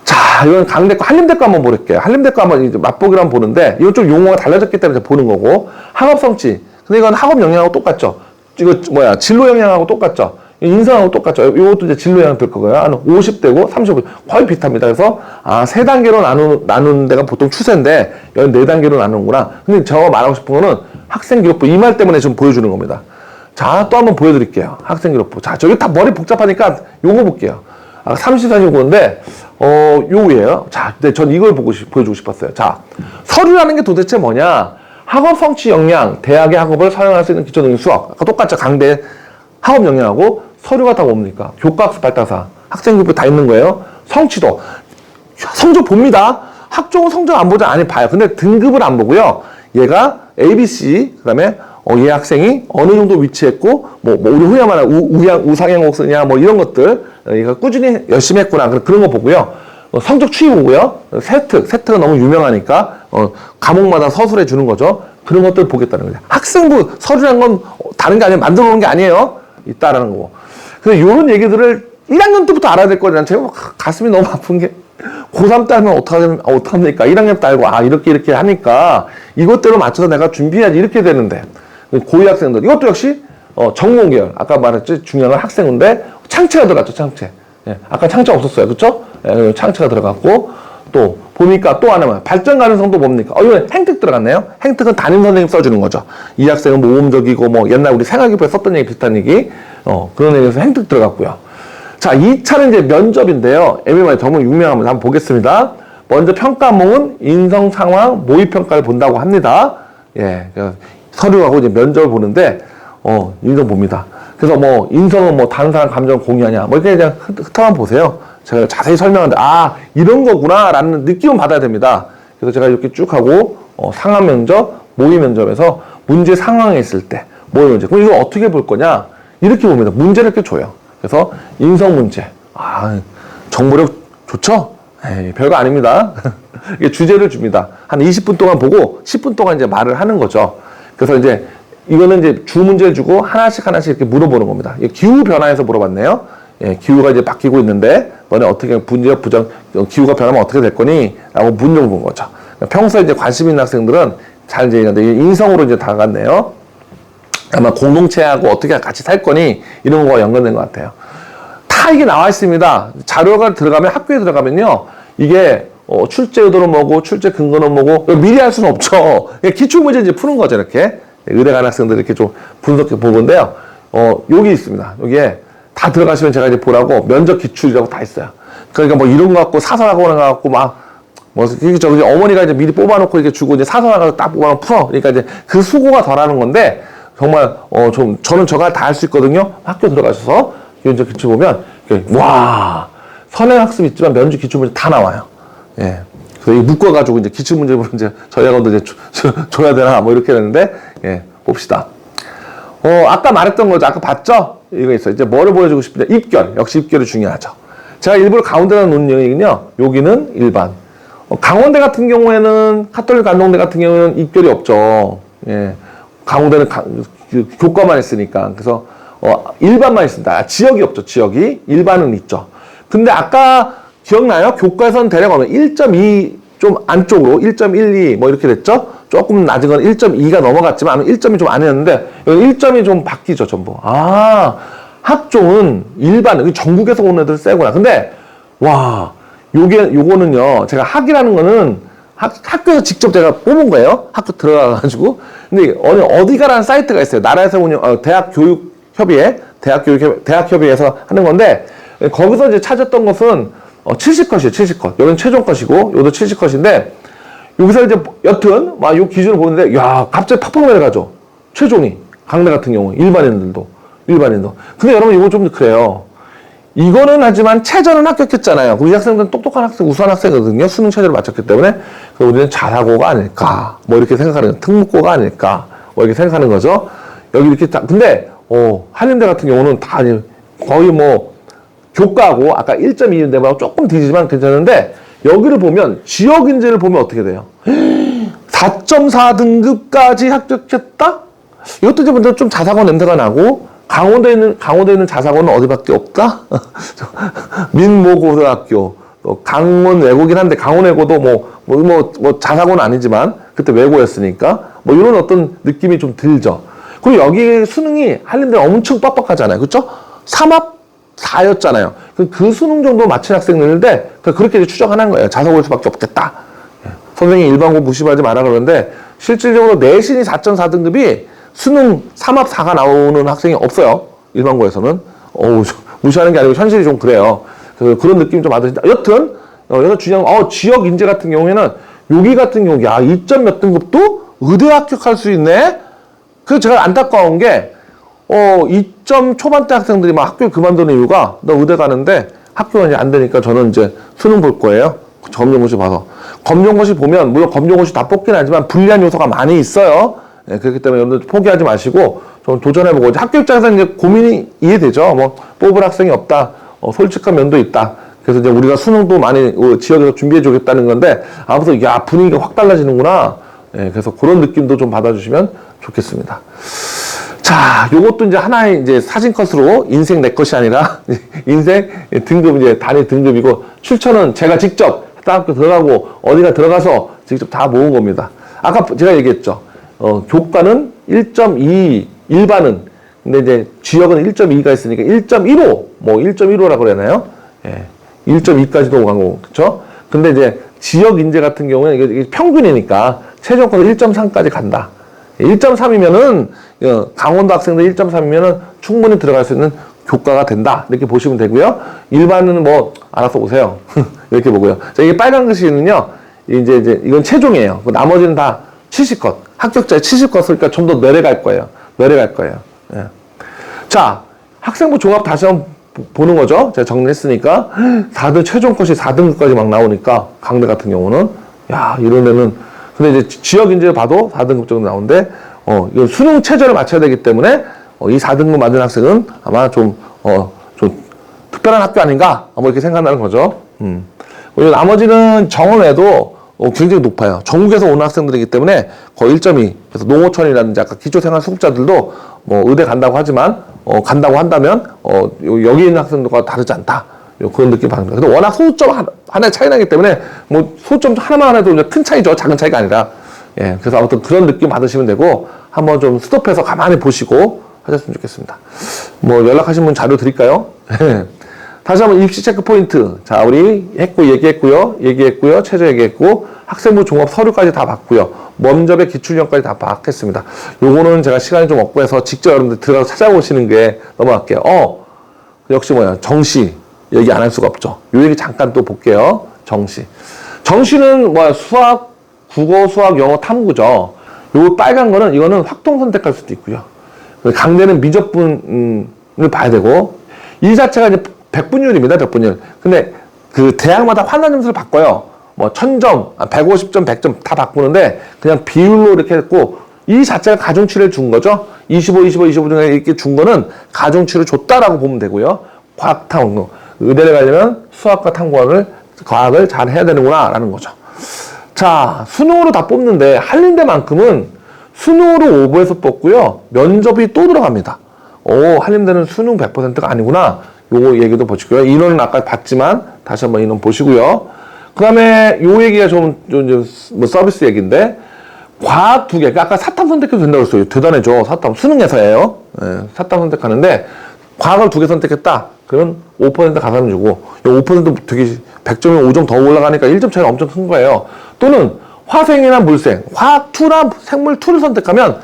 자, 이건 강대 거, 한림대 거 한번 볼게요. 한림대 거 한번 이제 맛보기로 한번 보는데, 이건 좀 용어가 달라졌기 때문에 보는 거고, 학업 성취. 근데 이건 학업 영향하고 똑같죠. 이거 진로 영향하고 똑같죠. 인성하고 똑같죠. 이것도 이제 진로 영향 될 거고요. 한 50대고 35대 거의 비슷합니다. 그래서 3단계로 나누는 데가 보통 추세인데 여기 4단계로 나누는구나. 근데 제가 말하고 싶은 거는 학생기록부 이 말 때문에 좀 보여주는 겁니다. 자, 또 한번 보여드릴게요. 학생기록부. 자, 저기 다 머리 복잡하니까 요거 볼게요. 34요거인데 요거예요. 자, 근데 전 이걸 보여주고 싶었어요. 자, 서류라는 게 도대체 뭐냐? 학업 성취 역량, 대학의 학업을 사용할 수 있는 기초적인 수학. 아까 똑같죠. 강대 학업 역량하고 서류가 다 뭡니까? 교과학습 발달사, 학생교육 다 있는 거예요. 성취도. 성적 봅니다. 학종은 성적 안 보자. 아니, 봐요. 근데 등급을 안 보고요. 얘가 ABC, 그 다음에 얘 학생이 어느 정도 위치했고, 우리 흔히 말하는 우상향 곡선이냐, 이런 것들, 얘가 꾸준히 열심히 했구나. 그런 거 보고요. 성적 추이 보고요. 세트가 너무 유명하니까, 과목마다 서술해 주는 거죠. 그런 것들 보겠다는 거죠. 학생부 서류란 건 다른 게 아니에요. 만들어 놓은 게 아니에요. 있다라는 거고. 그래서 이런 얘기들을 1학년 때부터 알아야 될 거냐. 제가 가슴이 너무 아픈 게, 고3 때 하면 어떡합니까? 1학년 때 알고, 이렇게 하니까, 이것대로 맞춰서 내가 준비해야지, 이렇게 되는데. 고2 학생들, 이것도 역시, 전공계열. 아까 말했지, 중요한 건 학생인데, 창체가 들어갔죠, 창체. 예, 아까 창체 없었어요. 그쵸? 예, 창체가 들어갔고, 또, 보니까 또 하나만, 발전 가능성도 뭡니까? 이거 행특 들어갔네요? 행특은 담임 선생님 써주는 거죠. 이 학생은 모범적이고, 옛날 우리 생활기부에 썼던 얘기 비슷한 얘기, 그런 얘기에서 행특 들어갔고요. 자, 2차는 이제 면접인데요. MMI 정말 유명합니다. 한번 보겠습니다. 먼저 평가 항목은 인성 상황, 모의 평가를 본다고 합니다. 예, 서류하고 이제 면접을 보는데, 인성 봅니다. 그래서 인성은 다른 사람 감정 공유하냐, 이렇게 그냥 흩어만 보세요. 제가 자세히 설명하는데, 이런 거구나, 라는 느낌은 받아야 됩니다. 그래서 제가 이렇게 쭉 하고, 상황 면접, 모의 면접에서 문제 상황에 있을 때, 모의 문제. 그럼 이걸 어떻게 볼 거냐? 이렇게 봅니다. 문제를 이렇게 줘요. 그래서 인성 문제. 정보력 좋죠? 에이, 별거 아닙니다. 이게 주제를 줍니다. 한 20분 동안 보고 10분 동안 이제 말을 하는 거죠. 그래서 이제 이거는 이제 주 문제를 주고 하나씩 이렇게 물어보는 겁니다. 기후 변화에서 물어봤네요. 예, 기후가 이제 바뀌고 있는데 너네 어떻게 문제적 부정 기후가 변하면 어떻게 될 거니? 라고 문제 본 거죠. 평소에 이제 관심 있는 학생들은 잘 이제 인성으로 이제 다가갔네요. 아마 공동체하고 어떻게 같이 살 거니? 이런 거와 연관된 것 같아요. 다 이게 나와 있습니다. 자료가 들어가면, 학교에 들어가면요. 이게, 출제 의도는 뭐고, 출제 근거는 뭐고, 미리 할 수는 없죠. 기출문제 이제 푸는 거죠, 이렇게. 의대 간 학생들 이렇게 좀 분석해 보건데요. 여기 있습니다. 여기에 다 들어가시면 제가 이제 보라고 면접 기출이라고 다 있어요. 그러니까 이런 거 갖고 사설학원 갖고 저기 어머니가 이제 미리 뽑아놓고 이렇게 주고 이제 사설학원 딱 뽑아놓고 풀어. 그러니까 이제 그 수고가 덜하는 건데, 정말, 저는 저가 다 할 수 있거든요. 학교 들어가셔서, 면접 기출 보면, 와, 선행학습 있지만 면접 기출문제 다 나와요. 예. 그래서 이 묶어가지고 이제 기출문제 보면 이제 저희 학원도 이제 줘야 되나, 이렇게 되는데, 예, 봅시다. 아까 말했던 거죠. 아까 봤죠? 이거 있어요. 이제 뭐를 보여주고 싶은데, 입결. 역시 입결이 중요하죠. 제가 일부러 가운데다 놓은 얘기는요, 여기는 일반. 강원대 같은 경우에는, 카톨릭 간동대 같은 경우에는 입결이 없죠. 예. 강원대는 교과만 있으니까. 그래서, 일반만 있습니다. 지역이 없죠, 지역이. 일반은 있죠. 근데 아까 기억나요? 교과에서는 대략 1.2 좀 안쪽으로, 1.12 이렇게 됐죠? 조금 낮은 건 1.2가 넘어갔지만 1점이 좀 안 했는데, 여기 1점이 좀 바뀌죠, 전부. 학종은 일반, 전국에서 온 애들 세구나. 근데, 와, 요거는요, 제가 학이라는 거는 학교에서 직접 제가 뽑은 거예요. 학교 들어가가지고. 근데 어디가라는 사이트가 있어요. 나라에서 운영, 대학교육협의회, 대학협의회에서 하는 건데, 거기서 이제 찾았던 것은 70컷이에요, 70컷. 여기는 최종 컷이고, 요도 70컷인데, 여기서 이제 여튼, 요 기준을 보는데, 야, 갑자기 팍팍 내려가죠. 최종이. 강대 같은 경우, 일반인도. 근데 여러분, 이거 좀 그래요. 이거는 하지만 체저는 합격했잖아요. 우리 학생들은 똑똑한 학생, 우수한 학생이거든요. 수능 체저를 맞췄기 때문에. 그래서 우리는 잘하고가 아닐까. 이렇게 생각하는, 특목고가 아닐까. 이렇게 생각하는 거죠. 여기 이렇게 근데, 한림대 같은 경우는 다 거의 교과하고 아까 1.2인데 조금 뒤지지만 괜찮은데, 여기를 보면, 지역인재를 보면 어떻게 돼요? 4.4등급까지 합격했다? 이것도 이제 좀 자사고 냄새가 나고, 강원도에 있는 자사고는 어디밖에 없다? 민모고등학교, 강원 외고긴 한데, 강원 외고도 자사고는 아니지만, 그때 외고였으니까, 이런 어떤 느낌이 좀 들죠. 그리고 여기 수능이 한림대 엄청 빡빡하잖아요. 그쵸? 3합 4였잖아요. 그 수능 정도 맞힌 학생들인데, 그렇게 이제 추정하는 거예요. 자사고일 수밖에 없겠다. 선생님이 일반고 무시하지 마라 그러는데, 실질적으로 내신이 4.4등급이 수능 3합 4가 나오는 학생이 없어요. 일반고에서는. 무시하는 게 아니고 현실이 좀 그래요. 그런 느낌이 좀 받으신다. 여튼, 여기서 중요한, 지역 인재 같은 경우에는, 여기 같은 경우, 2점 몇 등급도 의대 합격할 수 있네? 그래서 제가 안타까운 게, 2점 초반대 학생들이 막 학교 그만두는 이유가, 너 의대 가는데 학교가 이제 안 되니까 저는 이제 수능 볼 거예요. 검정고시 봐서. 검정고시 보면, 물론 검정고시 다 뽑긴 하지만 불리한 요소가 많이 있어요. 예, 그렇기 때문에 여러분들 포기하지 마시고 좀 도전해보고, 이제 학교 입장에서 이제 고민이 이해되죠. 뭐, 뽑을 학생이 없다. 솔직한 면도 있다. 그래서 이제 우리가 수능도 많이 지역에서 준비해주겠다는 건데, 아무튼, 야, 분위기가 확 달라지는구나. 예, 그래서 그런 느낌도 좀 받아주시면 좋겠습니다. 자, 요것도 이제 하나의 이제 사진 컷으로 인생 내 것이 아니라 인생 등급, 이제 단위 등급이고, 출처는 제가 직접 학교 들어가고 어디가 들어가서 직접 다 모은 겁니다. 아까 제가 얘기했죠. 교과는 1.2, 일반은, 근데 이제 지역은 1.2가 있으니까 1.15, 뭐 1.15라고 그러나요? 예. 1.2까지도 간 거고, 그쵸? 근데 이제 지역 인재 같은 경우는 이게 평균이니까 최종권은 1.3까지 간다. 1.3이면은, 강원도 학생들 1.3이면은 충분히 들어갈 수 있는 교과가 된다. 이렇게 보시면 되고요. 일반은 뭐, 알아서 오세요. 이렇게 보고요. 자, 이게 빨간 글씨는요, 이제, 이건 최종이에요. 나머지는 다 70컷. 합격자의 70컷, 그러니까 좀 더 내려갈 거예요. 내려갈 거예요. 예. 자, 학생부 종합 다시 한번 보는 거죠. 제가 정리했으니까. 4등, 최종 컷이 4등급까지 막 나오니까, 강대 같은 경우는. 야, 이런 데는. 근데 이제 지역 인재를 봐도 4등급 정도 나오는데, 이건 수능 최저를 맞춰야 되기 때문에, 이 4등급 맞은 학생은 아마 좀 특별한 학교 아닌가? 뭐 이렇게 생각나는 거죠. 나머지는 정원에도 굉장히 높아요. 전국에서 오는 학생들이기 때문에 거의 1.2. 그래서 농어촌이라든지 아까 기초생활수급자들도 뭐 의대 간다고 하지만, 간다고 한다면, 여기 있는 학생들과 다르지 않다. 그런 느낌 받습니다. 근데 워낙 소수점 하나의 차이 나기 때문에, 뭐, 소수점 하나만 해도 큰 차이죠. 작은 차이가 아니라. 예. 그래서 아무튼 그런 느낌 받으시면 되고, 한번 좀 스톱해서 가만히 보시고 하셨으면 좋겠습니다. 뭐, 연락하신 분 자료 드릴까요? 다시 한번 입시 체크 포인트. 자, 우리 얘기했고요. 최저 얘기했고, 학생부 종합 서류까지 다 봤고요. 면접의 기출형까지 다 봤겠습니다. 요거는 제가 시간이 좀 없고 해서 직접 여러분들 들어가서 찾아보시는 게 넘어갈게요. 역시 정시. 얘기 안 할 수가 없죠. 요 얘기 잠깐 또 볼게요. 정시는 수학, 국어, 수학, 영어, 탐구죠. 요 빨간 거는, 이거는 확통 선택할 수도 있고요. 강대는 미적분을 봐야 되고, 이 자체가 이제 100분율입니다. 100분율. 근데 그 대학마다 환산 점수를 바꿔요. 뭐 1000점, 150점, 100점 다 바꾸는데 그냥 비율로 이렇게 했고, 이 자체가 가중치를 준 거죠. 25 중에 이렇게 준 거는 가중치를 줬다라고 보면 되고요. 과학 탐구. 의대를 가려면 수학과 과학을 잘 해야 되는구나 라는 거죠. 자, 수능으로 다 뽑는데 한림대만큼은 수능으로 오버해서 뽑고요. 면접이 또 들어갑니다. 한림대는 수능 100%가 아니구나. 요거 얘기도 보시고요. 인원은 아까 봤지만 다시 한번 인원 보시고요. 그 다음에 요 얘기가 뭐 서비스 얘기인데, 과학 2개. 아까 사탐 선택해도 된다고 했어요. 대단해죠. 사탐. 수능에서예요. 네, 사탐 선택하는데, 과학을 2개 선택했다. 그러면 5% 가산 주고, 5% 되게 100점에 5점 더 올라가니까 1점 차이가 엄청 큰 거예요. 또는 화생이나 물생, 화학 2나 생물 2를 선택하면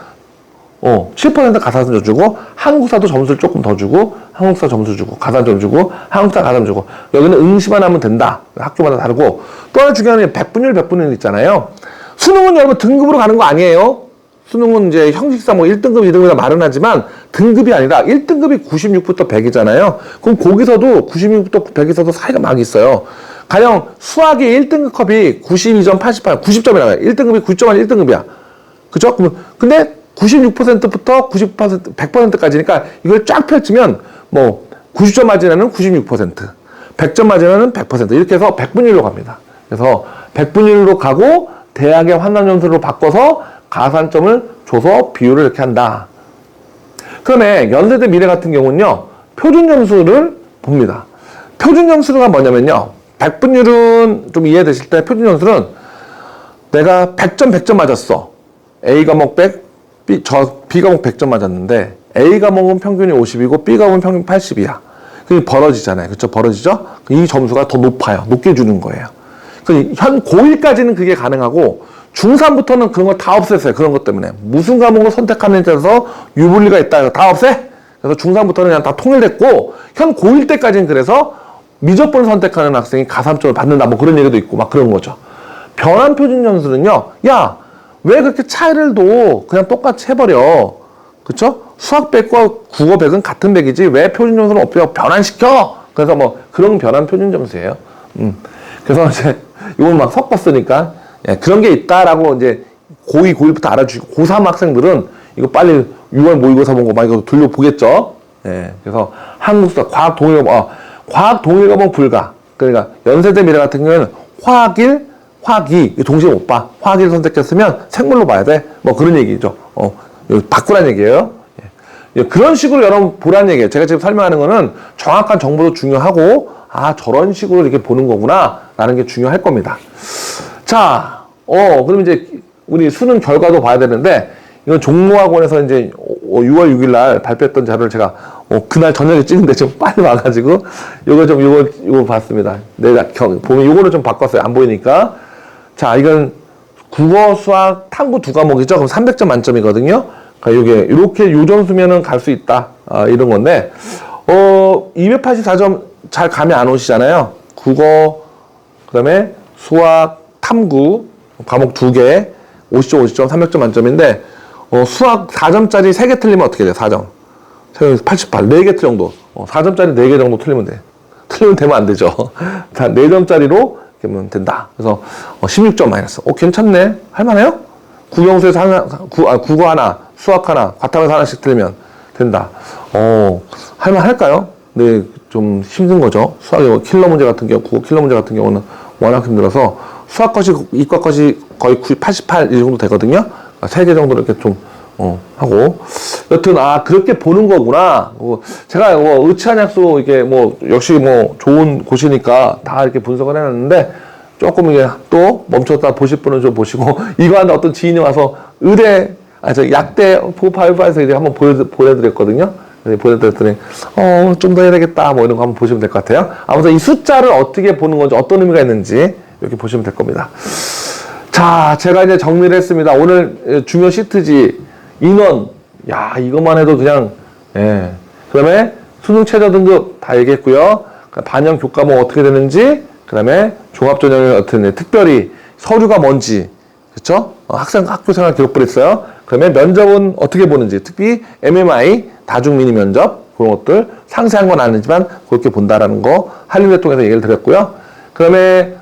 7% 가산 주고, 한국사도 점수를 조금 더 주고, 한국사 점수 주고, 가산 점 주고, 한국사 가산 주고, 여기는 응시만 하면 된다. 학교마다 다르고, 또 하나 중요한 게 100분율 있잖아요. 수능은 여러분 등급으로 가는 거 아니에요. 수능은 이제 형식상 뭐 1등급, 2등급이다 말은 하지만 등급이 아니라 1등급이 96부터 100이잖아요. 그럼 거기서도 96부터 100에서도 사이가 막 있어요. 가령 수학의 1등급 컵이 92점, 88, 90점이 나와요. 1등급이 9.1 1등급이야. 그죠? 근데 96%부터 90%, 100%까지니까 이걸 쫙 펼치면 뭐 90점 맞은 애는 96%, 100점 맞은 애는 100% 이렇게 해서 100분율로 갑니다. 그래서 100분율로 가고 대학의 환산 점수로 바꿔서 가산점을 줘서 비율을 이렇게 한다. 그다음에 연세대 미래 같은 경우는요, 표준 점수를 봅니다. 표준 점수가 뭐냐면요, 100분율은 좀 이해되실 때 표준 점수는 내가 100점 맞았어. A 과목 100, B 과목 100점 맞았는데 A 과목은 평균이 50이고 B 과목은 평균 80이야. 그게 벌어지잖아요. 그렇죠? 벌어지죠? 이 점수가 더 높아요. 높게 주는 거예요. 현 고1까지는 그게 가능하고 중3부터는 그런 거 다 없앴어요. 그런 것 때문에. 무슨 과목을 선택하는 데 따라서 유불리가 있다. 다 없애? 그래서 중3부터는 그냥 다 통일됐고, 현 고1 때까지는 그래서 미적분을 선택하는 학생이 가산점을 받는다. 뭐 그런 얘기도 있고 막 그런 거죠. 변환 표준 점수는요, 야, 왜 그렇게 차이를 둬? 그냥 똑같이 해버려. 그쵸? 수학 100과 국어 100은 같은 100이지 왜 표준 점수를 변환시켜? 그래서 뭐 그런 변환 표준 점수예요. 그래서 이제 이걸 막 섞었으니까, 예, 그런 게 있다라고 이제 고2, 고1부터 알아주시고 고3 학생들은 이거 빨리 6월 모의고사 본 거 많이 돌려보겠죠. 예. 그래서 한국수학, 과학 동일 과목 불가. 그러니까 연세대 미래 같은 경우에는 화학일, 화기 동시에 못 봐. 화학일 선택했으면 생물로 봐야 돼. 뭐 그런 얘기죠. 바꾸란 얘기예요. 예. 그런 식으로 여러분 보란 얘기예요. 제가 지금 설명하는 거는 정확한 정보도 중요하고 저런 식으로 이렇게 보는 거구나 라는 게 중요할 겁니다. 자, 그럼 이제 우리 수능 결과도 봐야 되는데 이건 종로학원에서 이제 6월 6일 날 발표했던 자료를 제가 그날 저녁에 찍는데 좀 빨리 와가지고 요거 봤습니다. 내가 보면 요거를 좀 바꿨어요. 안 보이니까. 자, 이건 국어, 수학, 탐구 두 과목이죠. 그럼 300점 만점이거든요. 그러니까 요게 이렇게 요 점수면은 갈 수 있다. 이런 건데 284점 잘 감이 안 오시잖아요. 국어, 그다음에 수학, 탐구 과목 2개 50점, 50점, 300점 만점인데 수학 4점짜리 3개 틀리면 어떻게 돼요? 4점. 88, 4개 정도. 4점짜리 4개 정도 틀리면 돼. 틀리면 되면 안 되죠. 4점짜리로 하면 된다. 그래서 16점 마이너스. 괜찮네. 할만해요? 국영수에서 국어 하나, 수학 하나, 과탐에서 하나씩 틀리면 된다. 할만할까요? 네, 좀 힘든 거죠. 수학이 킬러 문제 같은 경우, 국어 킬러 문제 같은 경우는 워낙 힘들어서 수학 것이, 이과 것이 거의 88 이 정도 되거든요. 3개 정도 이렇게 좀 하고 여튼 그렇게 보는 거구나. 제가 의치한 약수 이게 역시 좋은 곳이니까 다 이렇게 분석을 해놨는데 조금 이게 또 멈췄다 보실 분은 좀 보시고 이거 하는데 어떤 지인이 와서 약대 포파이브에서 이제 한번 보여드렸거든요. 보여드렸더니 좀 더 해야 되겠다 이런 거 한번 보시면 될 것 같아요. 아무튼 이 숫자를 어떻게 보는 건지 어떤 의미가 있는지 이렇게 보시면 될 겁니다. 자, 제가 이제 정리를 했습니다. 오늘 중요 시트지 인원, 이것만 해도 그냥, 예. 그 다음에 수능 최저 등급 다 얘기했고요. 반영 교과목 어떻게 되는지, 그 다음에 종합전형이 어떤, 특별히 서류가 뭔지, 그쵸? 학교생활 기록부를 했어요. 그 다음에 면접은 어떻게 보는지, 특히 MMI, 다중미니 면접, 그런 것들, 상세한 건 아니지만, 그렇게 본다라는 거, 한림대 통해서 얘기를 드렸고요. 그 다음에,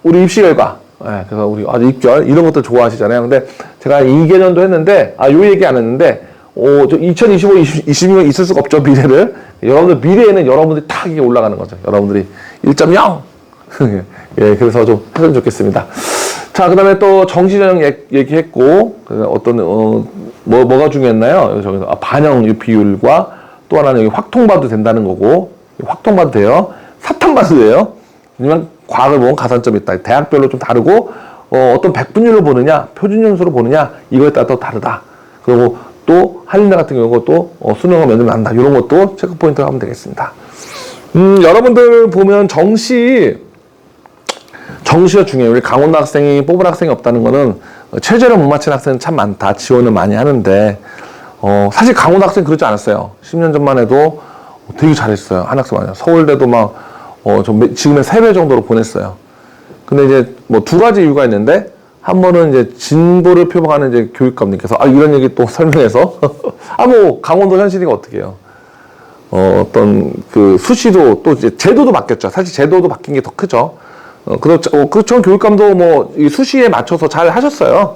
우리 입시 결과, 그래서 우리 입결 이런 것도 좋아하시잖아요. 근데 제가 2개년도 했는데 요 얘기 안 했는데 2025, 2026년 있을 수가 없죠. 미래를 여러분들 미래에는 여러분들이 탁 이게 올라가는 거죠. 여러분들이 1.0 예, 그래서 좀 했으면 좋겠습니다. 자, 그다음에 또 정시전형 얘기했고 어떤 뭐가 중요했나요? 저기서 반영 비율과 또 하나는 여기 확통봐도 된다는 거고 확통봐도 돼요. 사탐봐도 돼요. 왜냐면 과학을 보면 가산점이 있다. 대학별로 좀 다르고 어떤 백분율로 보느냐 표준연수로 보느냐 이거에 따라 또 다르다. 그리고 또 한림대 같은 경우 또 수능과 면접이 난다. 이런 것도 체크포인트가 하면 되겠습니다. 여러분들 보면 정시가 중요해요. 우리 강원도 학생이 뽑은 학생이 없다는 거는 최저를 못 맞힌 학생은 참 많다. 지원을 많이 하는데 사실 강원도 학생 그렇지 않았어요. 10년 전만 해도 되게 잘했어요. 한 학생 많아요. 서울대도 지금의 3배 정도로 보냈어요. 근데 이제 두 가지 이유가 있는데, 한 번은 이제 진보를 표방하는 이제 교육감님께서, 이런 얘기 또 설명해서, 강원도 현실이가 어떻게 해요? 어떤 수시도 또 이제 제도도 바뀌었죠. 사실 제도도 바뀐 게 더 크죠. 그렇죠. 교육감도 이 수시에 맞춰서 잘 하셨어요.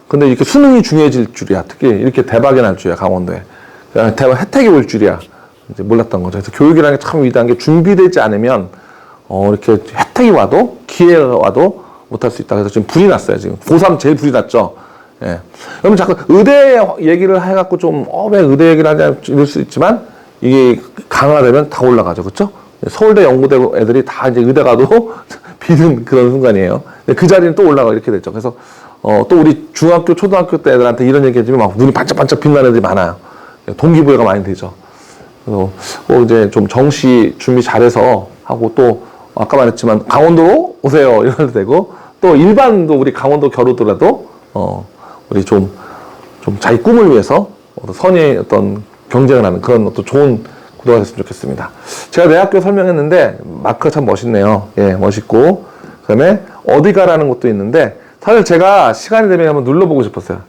근데 이렇게 수능이 중요해질 줄이야. 특히 이렇게 대박이 날 줄이야, 강원도에. 대박 혜택이 올 줄이야. 이제 몰랐던 거죠. 그래서 교육이라는 게 참 위대한 게 준비되지 않으면 이렇게 혜택이 와도 기회가 와도 못할 수 있다. 그래서 지금 불이 났어요. 지금 고3 제일 불이 났죠. 예. 여러분 자꾸 의대 얘기를 해갖고 좀 왜 의대 얘기를 하냐 이럴 수 있지만 이게 강화되면 다 올라가죠. 그렇죠? 서울대 연구대 애들이 다 이제 의대 가도 비는 그런 순간이에요. 그 자리는 또 올라가 이렇게 됐죠. 그래서 또 우리 중학교 초등학교 때 애들한테 이런 얘기 해주면 눈이 반짝반짝 빛나는 애들이 많아요. 동기부여가 많이 되죠. 그래서 이제 좀 정시 준비 잘해서 하고 또 아까 말했지만 강원도로 오세요 이래도 되고 또 일반도 우리 강원도 겨루더라도 우리 좀 자기 꿈을 위해서 선의의 어떤 경쟁을 하는 그런 어떤 좋은 구도가 됐으면 좋겠습니다. 제가 내 학교 설명했는데 마크가 참 멋있네요. 예, 멋있고 그다음에 어디 가라는 것도 있는데 사실 제가 시간이 되면 한번 눌러보고 싶었어요.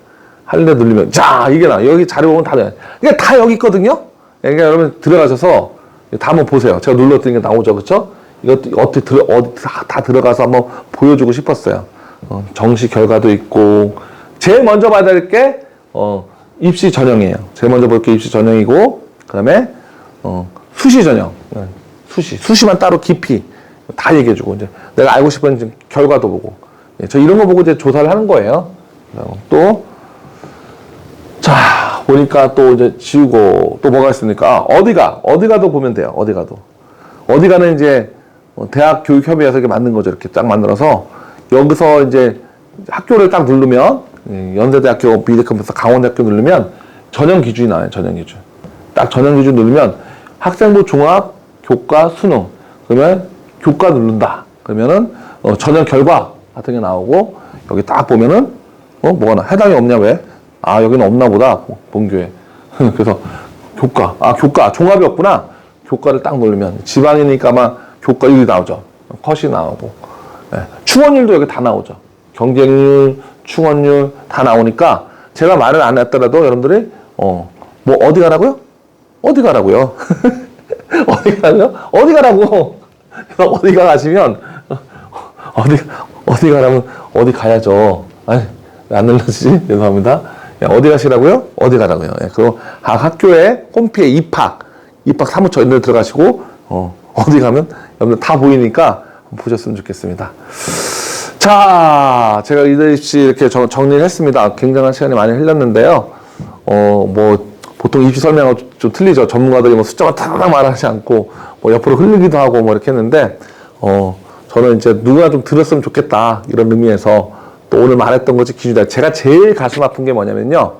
할래 누르면 이게 여기 자료 보면 이게 다 여기 있거든요. 그러니까 여러분 들어가셔서 다 한번 보세요. 제가 눌렀더니 게 나오죠, 그렇죠? 이것도 어디 다 들어가서 한번 보여주고 싶었어요. 정시 결과도 있고 제일 먼저 봐야 될 게, 입시 전형이에요. 제일 먼저 볼 게 입시 전형이고, 그 다음에, 수시 전형. 수시만 따로 깊이 다 얘기해주고, 이제 내가 알고 싶은 이제 결과도 보고. 예, 저 이런 거 보고 이제 조사를 하는 거예요. 또, 자, 보니까 또 이제 지우고 또 뭐가 있습니까? 어디가도 보면 돼요. 어디가는 이제 대학교육협의회에서 이렇게 만든 거죠. 이렇게 딱 만들어서 여기서 이제 학교를 딱 누르면 연세대학교, 미래컴퓨터, 강원대학교 누르면 전형 기준이 나와요. 전형 기준. 딱 전형 기준 누르면 학생부 종합, 교과, 수능. 그러면 교과 누른다. 그러면은 전형 결과 같은 게 나오고 여기 딱 보면은 뭐가 나? 해당이 없냐 왜? 아 여기는 없나 보다. 본교에. 그래서 교과 종합이 없구나. 교과를 딱 누르면 지방이니까 아마 교과 1이 나오죠. 컷이 나오고. 네. 충원율도 여기 다 나오죠. 경쟁률, 충원율 다 나오니까 제가 말을 안 했더라도 여러분들이 뭐 어디 가라고요? 어디 가라고요? 어디 가라고요? 어디 가라고? 그래서 어디가 가시면 어디 가라면 어디 가야죠. 아니 왜 안 눌러지지? 죄송합니다. 어디 가시라고요? 어디 가라고요? 예, 그리고 학교의 홈페이지 입학 사무처 이런 데 들어가시고 어디 가면 여러분들 다 보이니까 보셨으면 좋겠습니다. 자, 제가 입시 이렇게 정리를 했습니다. 굉장한 시간이 많이 흘렸는데요. 뭐 보통 입시 설명하고 좀 틀리죠. 전문가들이 뭐 숫자만 탁 말하지 않고 뭐 옆으로 흘리기도 하고 뭐 이렇게 했는데 저는 이제 누구나 좀 들었으면 좋겠다 이런 의미에서 또 오늘 말했던 것이 기준이다. 제가 제일 가슴 아픈 게 뭐냐면요.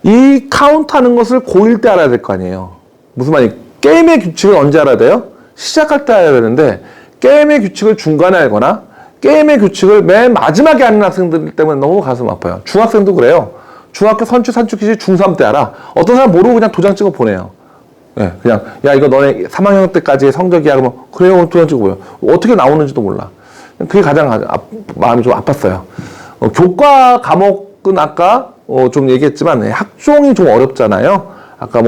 이 카운트하는 것을 고1 때 알아야 될 거 아니에요. 무슨 말이 게임의 규칙을 언제 알아야 돼요? 시작할 때 알아야 되는데 게임의 규칙을 중간에 알거나 게임의 규칙을 맨 마지막에 아는 학생들 때문에 너무 가슴 아파요. 중학생도 그래요. 중학교 선출 산출 퀴즈 중3 때 알아. 어떤 사람 모르고 그냥 도장 찍어 보내요. 예, 그냥 야 이거 너네 3학년 때까지의 성적이야. 그러면 그래요. 도장 찍어 보여. 어떻게 나오는지도 몰라. 그게 가장 마음이 좀 아팠어요. 교과 과목은 아까 좀 얘기했지만 학종이 좀 어렵잖아요. 아까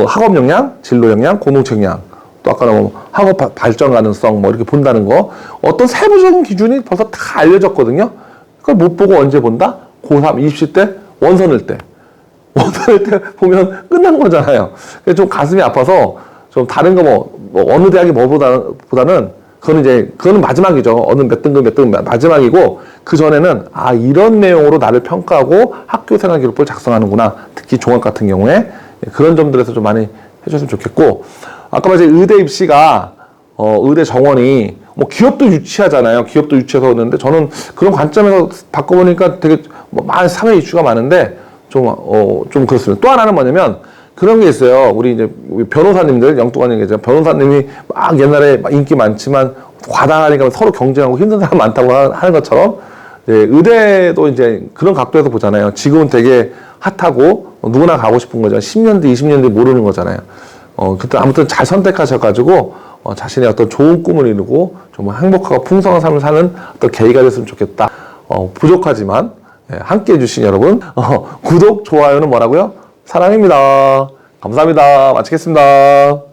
학업 역량, 진로 역량, 공동체 역량, 또 아까 학업 발전 가능성 뭐 이렇게 본다는 거 어떤 세부적인 기준이 벌써 다 알려졌거든요. 그걸 못 보고 언제 본다? 고3 입시 때 원서낼 때 보면 끝난 거잖아요. 그래서 좀 가슴이 아파서 좀 다른 거 어느 대학이 뭐보다는 그거는 마지막이죠. 어느 몇 등급 마지막이고 그 전에는 이런 내용으로 나를 평가하고 학교 생활 기록부를 작성하는구나. 특히 종합 같은 경우에 그런 점들에서 좀 많이 해줬으면 좋겠고 아까 말씀 의대 입시가 의대 정원이 뭐 기업도 유치하잖아요. 기업도 유치해서 오는데 저는 그런 관점에서 바꿔보니까 되게 많은 사회 이슈가 많은데 좀 그렇습니다. 또 하나는 뭐냐면 그런 게 있어요. 우리 이제 변호사님들, 영ጡ관 얘기하잖아요. 변호사님이 막 옛날에 인기 많지만 과다하니까 서로 경쟁하고 힘든 사람 많다고 하는 것처럼 의대도 이제 그런 각도에서 보잖아요. 지금은 되게 핫하고 누구나 가고 싶은 거죠. 10년 뒤, 20년 뒤 모르는 거잖아요. 그때 아무튼 잘 선택하셔가지고 자신의 어떤 좋은 꿈을 이루고 좀 행복하고 풍성한 삶을 사는 어떤 계기가 됐으면 좋겠다. 부족하지만 함께 해주신 여러분 구독, 좋아요는 뭐라고요? 사랑입니다. 감사합니다. 마치겠습니다.